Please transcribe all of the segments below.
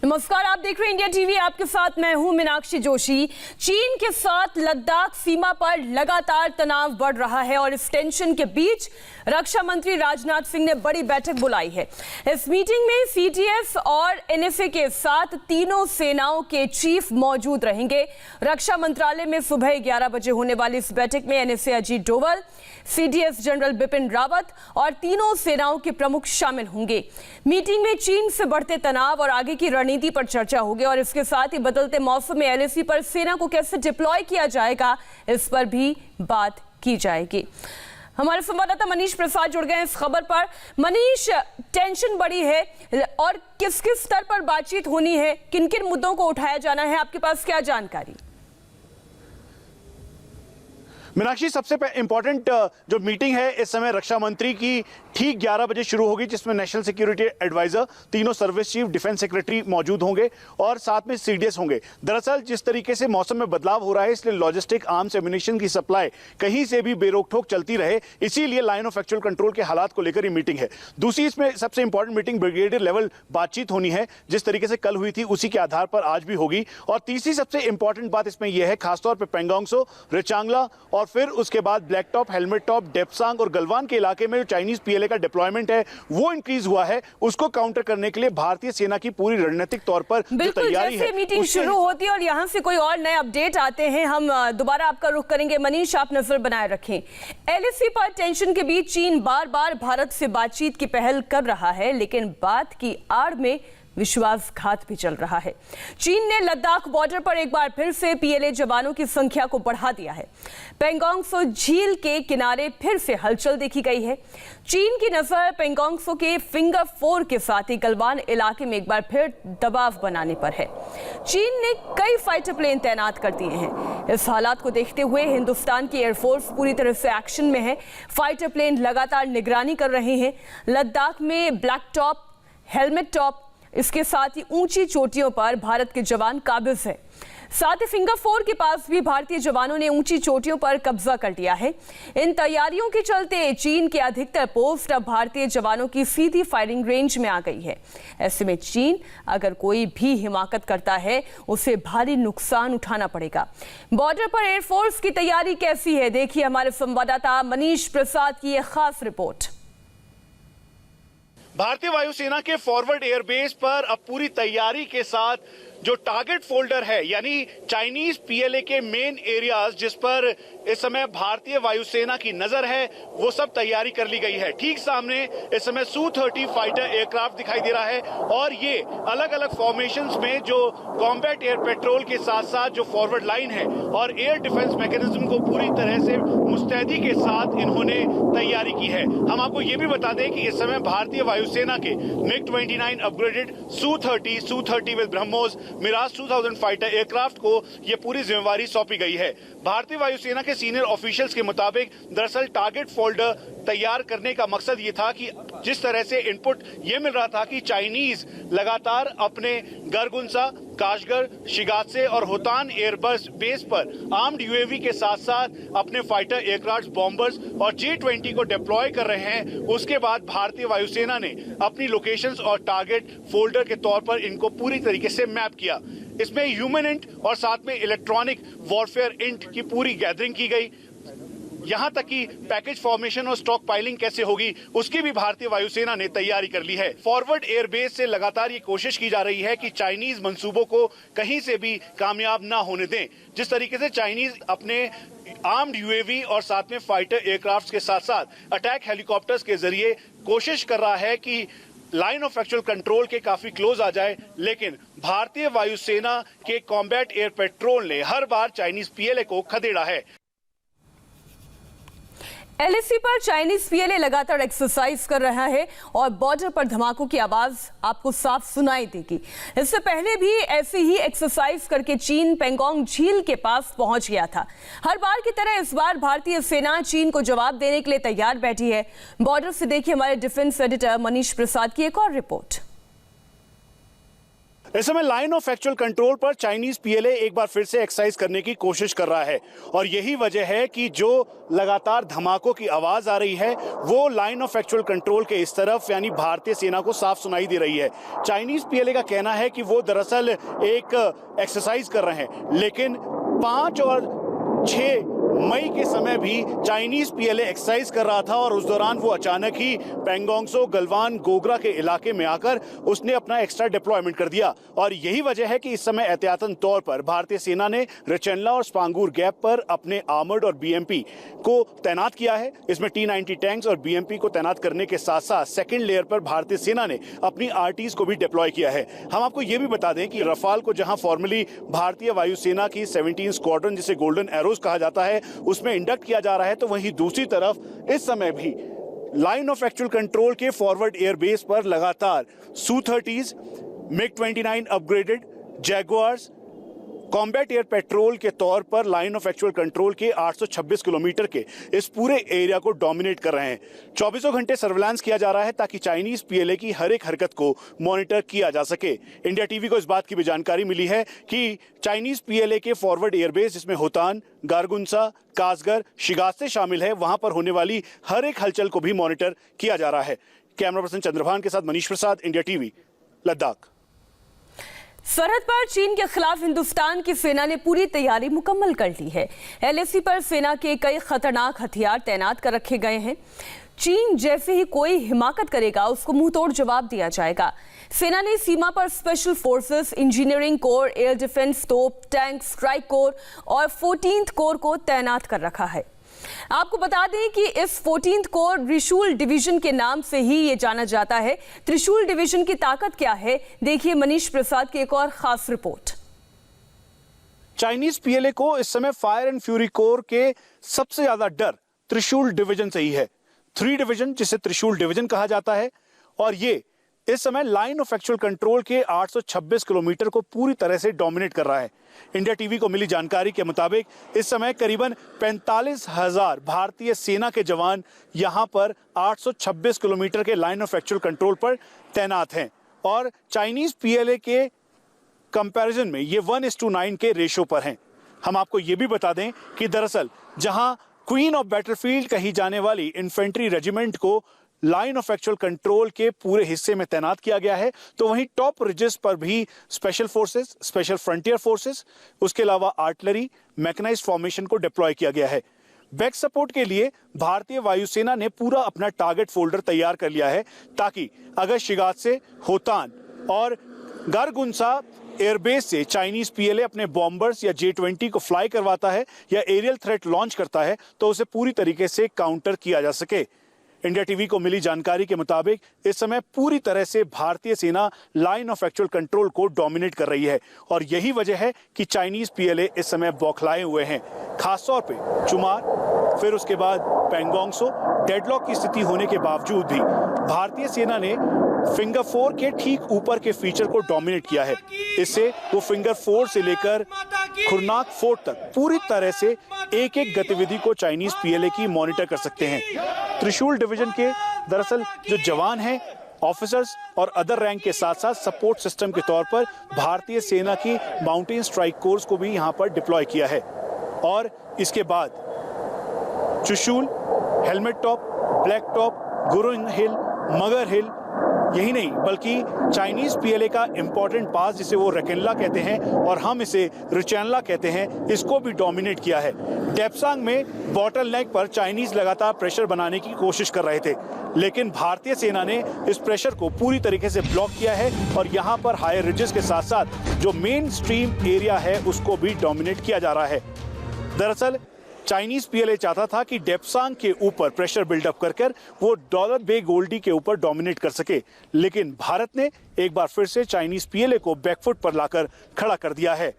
नमस्कार, आप देख रहे हैं इंडिया टीवी। आपके साथ मैं हूं मीनाक्षी जोशी। चीन के साथ लद्दाख सीमा पर लगातार तनाव बढ़ रहा है और इस टेंशन के बीच रक्षा मंत्री राजनाथ सिंह ने बड़ी बैठक बुलाई है। इस मीटिंग में सीडीएस और एनएसए के साथ तीनों सेनाओं के चीफ मौजूद रहेंगे। रक्षा मंत्रालय में सुबह 11 बजे होने वाली इस बैठक में NSA Ajit Doval, CDS general Bipin Rawat और तीनों सेनाओं के प्रमुख शामिल होंगे। मीटिंग में चीन से बढ़ते तनाव और आगे की रणनीति पर चर्चा होगी और इसके साथ ही बदलते मौसम में एलएसी पर सेना को कैसे डिप्लॉय किया जाएगा, इस पर भी बात की जाएगी। हमारे संवाददाता मनीष प्रसाद जुड़ गए हैं इस खबर पर। मनीष, टेंशन बढ़ी है और किस किस स्तर पर बातचीत होनी है, किन किन मुद्दों को उठाया जाना है, आपके पास क्या जानकारी? मीनाक्षी, सबसे इंपॉर्टेंट जो मीटिंग है इस समय रक्षा मंत्री की ठीक 11 बजे शुरू होगी, जिसमें नेशनल सिक्योरिटी एडवाइजर, तीनों सर्विस चीफ, डिफेंस सेक्रेटरी मौजूद होंगे और साथ में सीडीएस होंगे। दरअसल जिस तरीके से मौसम में बदलाव हो रहा है, इसलिए लॉजिस्टिक, आर्म्स, एम्युनिशन की सप्लाई कहीं से भी बेरोक-टोक चलती रहे, इसीलिए लाइन ऑफ एक्चुअल कंट्रोल के हालात को लेकर ये मीटिंग है। दूसरी इसमें सबसे इंपॉर्टेंट मीटिंग ब्रिगेडियर लेवल बातचीत होनी है, जिस तरीके से कल हुई थी उसी के आधार पर आज भी होगी। और तीसरी सबसे इंपॉर्टेंट बात इसमें यह है, खासतौर पर पेंगोंग त्सो, रिचांगला और फिर उसके बाद black top, helmet top, Depsang और गलवान के इलाके में जो चाइनीज पीएलए का डिप्लॉयमेंट है वो इंक्रीज हुआ है। उसको काउंटर करने के लिए भारतीय सेना की पूरी रणनीतिक तौर पर जो तैयारी है, मीटिंग शुरू होती है और यहां से कोई और नए अपडेट आते हैं, हम दोबारा आपका रुख करेंगे। मनीष, आप नजर बनाए रखें। एलएसी पर टेंशन के बीच चीन बार बार भारत से बातचीत की पहल कर रहा है, लेकिन बात की आड़ में विश्वासघात भी चल रहा है। चीन ने लद्दाख बॉर्डर पर एक बार फिर से पीएलए जवानों की संख्या को बढ़ा दिया है। पेंगोंग त्सो झील के किनारे फिर से हलचल देखी गई है। चीन की नजर पेंगोंग त्सो के फिंगर 4 के साथ ही गलवान इलाके में एक बार फिर दबाव बनाने पर है। चीन ने कई फाइटर प्लेन तैनात कर दिए हैं। इस हालात को देखते हुए हिंदुस्तान की एयरफोर्स पूरी तरह से एक्शन में है। फाइटर प्लेन लगातार निगरानी कर रहे हैं। लद्दाख में ब्लैक टॉप, हेलमेट टॉप, इसके साथ ही ऊंची चोटियों पर भारत के जवान काबिज हैं। साथ ही फिंगर 4 के पास भी भारतीय जवानों ने ऊंची चोटियों पर कब्जा कर लिया है। इन तैयारियों के चलते चीन के अधिकतर पोस्ट अब भारतीय जवानों की सीधी फायरिंग रेंज में आ गई है। ऐसे में चीन अगर कोई भी हिमाकत करता है, उसे भारी नुकसान उठाना पड़ेगा। बॉर्डर पर एयरफोर्स की तैयारी कैसी है, देखिए हमारे संवाददाता मनीष प्रसाद की यह खास रिपोर्ट। भारतीय वायुसेना के फॉरवर्ड एयरबेस पर अब पूरी तैयारी के साथ जो टारगेट फोल्डर है, यानी चाइनीज पीएलए के मेन एरियाज जिस पर इस समय भारतीय वायुसेना की नजर है, वो सब तैयारी कर ली गई है। ठीक सामने इस समय Su-30 फाइटर एयरक्राफ्ट दिखाई दे रहा है और ये अलग अलग फॉर्मेशंस में जो कॉम्बैट एयर पेट्रोल के साथ साथ जो फॉरवर्ड लाइन है और एयर डिफेंस मैकेनिज्म को पूरी तरह से मुस्तैदी के साथ इन्होंने तैयारी की है। हम आपको ये भी बता दें कि इस समय भारतीय वायुसेना के MiG-29 upgraded Su-30 with BrahMos Mirage 2000 fighter aircraft को यह पूरी जिम्मेवारी सौंपी गई है। भारतीय वायुसेना के सीनियर ऑफिशियल्स के मुताबिक दरअसल टारगेट फोल्डर तैयार करने का मकसद ये था कि जिस तरह से इनपुट ये मिल रहा था कि चाइनीज लगातार अपने गरगुंसा, काशगर, शिगात्से और होतान एयरबेस पर आर्म्ड यूएवी के साथ साथ अपने फाइटर एयरक्राफ्ट, बॉम्बर्स और J-20 को डिप्लॉय कर रहे हैं। उसके बाद भारतीय वायुसेना ने अपनी लोकेशंस और टारगेट फोल्डर के तौर पर इनको पूरी तरीके से मैप किया। इसमें ह्यूमन इंट और साथ में इलेक्ट्रॉनिक वॉरफेयर इंट की पूरी गैदरिंग की गई। यहां तक कि पैकेज फॉर्मेशन और स्टॉक पाइलिंग कैसे होगी, उसकी भी भारतीय वायुसेना ने तैयारी कर ली है। फॉरवर्ड एयरबेस से लगातार ये कोशिश की जा रही है कि चाइनीज मंसूबों को कहीं से भी कामयाब ना होने दें। जिस तरीके से चाइनीज अपने आर्म्ड यूएवी और साथ में फाइटर एयरक्राफ्ट के साथ साथ अटैक हेलीकॉप्टर्स के जरिए कोशिश कर रहा है कि लाइन ऑफ एक्चुअल कंट्रोल के काफी क्लोज आ जाए, लेकिन भारतीय वायुसेना के कॉम्बैट एयर पेट्रोल ने हर बार चाइनीज पीएलए को खदेड़ा है। एलएसी पर चाइनीज पीएलए लगातार एक्सरसाइज कर रहा है और बॉर्डर पर धमाकों की आवाज आपको साफ सुनाई देगी। इससे पहले भी ऐसी ही एक्सरसाइज करके चीन पेंगोंग झील के पास पहुंच गया था। हर बार की तरह इस बार भारतीय सेना चीन को जवाब देने के लिए तैयार बैठी है। बॉर्डर से देखिए हमारे डिफेंस एडिटर मनीष प्रसाद की एक और रिपोर्ट। इस समय लाइन ऑफ एक्चुअल कंट्रोल पर चाइनीज पीएलए एक बार फिर से एक्सरसाइज करने की कोशिश कर रहा है और यही वजह है कि जो लगातार धमाकों की आवाज आ रही है वो लाइन ऑफ एक्चुअल कंट्रोल के इस तरफ यानी भारतीय सेना को साफ सुनाई दे रही है। चाइनीज पीएलए का कहना है कि वो दरअसल एक एक्सरसाइज कर रहे हैं, लेकिन 5 और 6 मई के समय भी चाइनीज पीएलए एक्सरसाइज कर रहा था और उस दौरान वो अचानक ही पैंगोंगसो, गलवान, गोगरा के इलाके में आकर उसने अपना एक्स्ट्रा डिप्लॉयमेंट कर दिया और यही वजह है कि इस समय एहतियातन तौर पर भारतीय सेना ने रेचेनला और स्पांगूर गैप पर अपने आर्मर्ड और बीएमपी को तैनात किया है। इसमें T-90 टैंक्स और बीएमपी को तैनात करने के साथ साथ सेकेंड लेयर पर भारतीय सेना ने अपनी आरटीज को भी डिप्लॉय किया है। हम आपको ये भी बता दें कि रफाल को जहां फॉर्मली भारतीय वायुसेना की 17 स्क्वाड्रन जिसे गोल्डन एरोज कहा जाता है उसमें इंडक्ट किया जा रहा है, तो वहीं दूसरी तरफ इस समय भी लाइन ऑफ एक्चुअल कंट्रोल के फॉरवर्ड एयरबेस पर लगातार Su-30s, MiG-29 upgraded, Jaguars combat air petrol के तौर पर लाइन ऑफ एक्चुअल कंट्रोल के 826 किलोमीटर के इस पूरे एरिया को डोमिनेट कर रहे हैं। 24 घंटे सर्विलांस किया जा रहा है ताकि चाइनीज पीएलए की हर एक हरकत को मॉनिटर किया जा सके। इंडिया टीवी को इस बात की भी जानकारी मिली है कि चाइनीज पीएलए के फॉरवर्ड एयरबेस जिसमें होतान, गारगुंसा, कासगर, शिगात्से शामिल है, वहां पर होने वाली हर एक हलचल को भी मॉनिटर किया जा रहा है। कैमरा पर्सन चंद्रभान के साथ मनीष प्रसाद, इंडिया टीवी, लद्दाख। सरहद पर चीन के खिलाफ हिंदुस्तान की सेना ने पूरी तैयारी मुकम्मल कर ली है। एलएसी पर सेना के कई खतरनाक हथियार तैनात कर रखे गए हैं। चीन जैसे ही कोई हिमाकत करेगा उसको मुंहतोड़ जवाब दिया जाएगा। सेना ने सीमा पर special forces, engineering core, air defence तोप, टैंक, स्ट्राइक कोर और 14th कोर को तैनात कर रखा है। आपको बता दें कि इस 14th कोर त्रिशूल डिवीजन के नाम से ही ये जाना जाता है। त्रिशूल डिवीजन की ताकत क्या है, देखिए मनीष प्रसाद की एक और खास रिपोर्ट। चाइनीज पीएलए को इस समय फायर एंड फ्यूरी कोर के सबसे ज्यादा डर त्रिशूल डिवीजन से ही है। 3 डिवीजन जिसे त्रिशूल डिवीजन कहा जाता है और ये इस समय लाइन ऑफ एक्चुअल कंट्रोल के 826 किलोमीटर को पूरी तरह से डोमिनेट कर रहा है। इंडिया टीवी को मिली जानकारी के मुताबिक इस समय करीबन 45,000 भारतीय सेना के जवान यहां पर 826 किलोमीटर के लाइन ऑफ एक्चुअल कंट्रोल पर तैनात हैं और चाइनीज पीएलए के कंपैरिजन में ये 1:9 के रेशो पर हैं। हम आपको ये भी बता दें कि दरअसल जहां क्वीन ऑफ बैटलफील्ड कही जाने वाली इन्फेंट्री रेजिमेंट को लाइन ऑफ एक्चुअल कंट्रोल के पूरे हिस्से में तैनात किया गया है, तो वहीं टॉप रिजेस पर भी special forces, special frontier forces, उसके अलावा आर्टिलरी, मैकेनाइज्ड फॉर्मेशन को डिप्लॉय किया गया है। बैक सपोर्ट के लिए भारतीय वायुसेना ने पूरा अपना टारगेट फोल्डर तैयार कर लिया है ताकि अगर शिगात्से, होतान और गारगुंसा एयरबेस से चाइनीज पीएलए अपने बॉम्बर्स या J-20 को फ्लाई करवाता है या एरियल थ्रेट लॉन्च करता है तो उसे पूरी तरीके से काउंटर किया जा सके। इंडिया टीवी को मिली जानकारी के मुताबिक इस समय पूरी तरह से भारतीय सेना लाइन ऑफ एक्चुअल कंट्रोल को डोमिनेट कर रही है और यही वजह है कि चाइनीज पीएलए इस समय बौखलाए हुए हैं। खासतौर पे चुमार, फिर उसके बाद पैंगोंगसो डेडलॉक की स्थिति होने के बावजूद भी भारतीय सेना ने फिंगर 4 के ठीक ऊपर के फीचर को डोमिनेट किया है। इससे वो फिंगर 4 से लेकर खुरनाक फोर्ट तक पूरी तरह से एक एक गतिविधि को चाइनीज पीएलए की मॉनिटर कर सकते हैं। त्रिशूल डिवीजन के दरअसल जो जवान हैं, ऑफिसर्स और अदर रैंक के साथ साथ सपोर्ट सिस्टम के तौर पर भारतीय सेना की माउंटेन स्ट्राइक कोर्स को भी यहां पर डिप्लॉय किया है और इसके बाद Trishul, helmet top, black top, Gurung hill, Magar hill, यही नहीं बल्कि चाइनीज पीएलए का इंपॉर्टेंट पास जिसे वो रेकेनला कहते हैं और हम इसे रिचेनला कहते हैं, इसको भी डोमिनेट किया है। डेप्सांग में बॉटल नेक पर चाइनीज लगातार प्रेशर बनाने की कोशिश कर रहे थे, लेकिन भारतीय सेना ने इस प्रेशर को पूरी तरीके से ब्लॉक किया है और यहाँ पर हायर रिजेस के साथ साथ जो मेन स्ट्रीम एरिया है उसको भी डोमिनेट किया जा रहा है। दरअसल चाइनीज पीएलए चाहता था कि डेप्सांग के ऊपर प्रेशर बिल्डअप कर वो डॉलर बे गोल्डी के ऊपर डोमिनेट कर सके, लेकिन भारत ने एक बार फिर से चाइनीज पीएलए को बैकफुट पर लाकर खड़ा कर दिया है।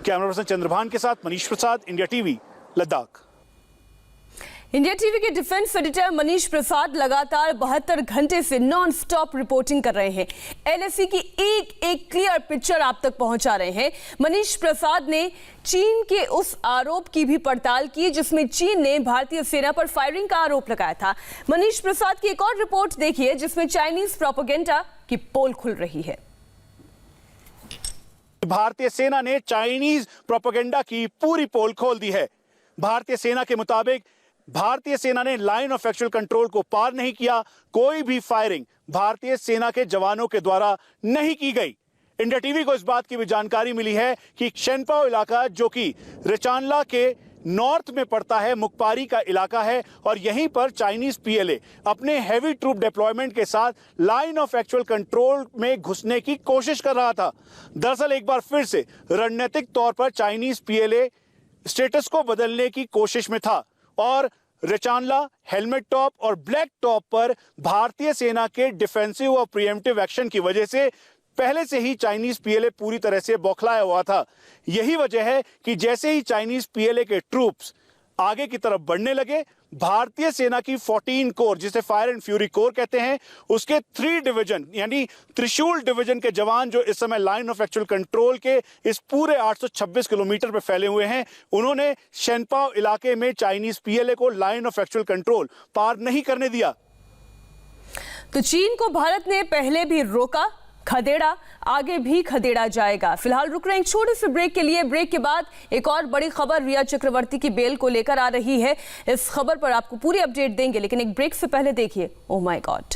कैमरा पर्सन चंद्रभान के साथ Manish Prasad, India TV, Ladakh. India TV के डिफेंस एडिटर मनीष प्रसाद लगातार 72 घंटे से नॉन स्टॉप रिपोर्टिंग कर रहे हैं। एलएसी की एक एक क्लियर पिक्चर आप तक पहुंचा रहे हैं। मनीष प्रसाद ने चीन के उस आरोप की भी पड़ताल की जिसमें चीन ने भारतीय सेना पर फायरिंग का आरोप लगाया था। मनीष प्रसाद की एक और रिपोर्ट देखिए जिसमें चाइनीज प्रोपेगेंडा की पोल खुल रही है। भारतीय सेना ने चाइनीज प्रोपेगेंडा की पूरी पोल खोल दी है। भारतीय सेना के मुताबिक भारतीय सेना ने लाइन ऑफ एक्चुअल कंट्रोल को पार नहीं किया। कोई भी फायरिंग भारतीय सेना के जवानों के द्वारा नहीं की गई। इंडिया टीवी को इस बात की भी जानकारी मिली है कि शेनपाओ इलाका, जो कि रिचानला के नॉर्थ में पड़ता है, मुकपारी का इलाका है, और यहीं पर चाइनीज पीएलए अपने हैवी ट्रूप डिप्लॉयमेंट के साथ लाइन ऑफ एक्चुअल कंट्रोल में घुसने की कोशिश कर रहा था। दरअसल एक बार फिर से रणनीतिक तौर पर चाइनीज पीएलए स्टेटस को बदलने की कोशिश में था और रिचानला, हेलमेट टॉप और ब्लैक टॉप पर भारतीय सेना के डिफेंसिव और प्रिएम्प्टिव एक्शन की वजह से पहले से ही चाइनीज पीएलए पूरी तरह से बौखलाया हुआ था। यही वजह है कि जैसे ही चाइनीज पीएलए के ट्रूप्स आगे की तरफ बढ़ने लगे, भारतीय सेना की 14 कोर, जिसे फायर एंड फ्यूरी कोर कहते हैं, उसके 3 डिवीजन यानी त्रिशूल डिवीजन के जवान जो इस समय लाइन ऑफ एक्चुअल कंट्रोल के इस पूरे 826 किलोमीटर पर फैले हुए हैं, उन्होंने शेनपाओ इलाके में चाइनीज पीएलए को लाइन ऑफ एक्चुअल कंट्रोल पार नहीं करने दिया। तो चीन को भारत ने पहले भी रोका, खदेड़ा, आगे भी खदेड़ा जाएगा। फिलहाल रुक रहे हैं एक छोटे से ब्रेक के लिए। ब्रेक के बाद एक और बड़ी खबर रिया चक्रवर्ती की बेल को लेकर आ रही है। इस खबर पर आपको पूरी अपडेट देंगे, लेकिन एक ब्रेक से पहले देखिए, ओह माय गॉड।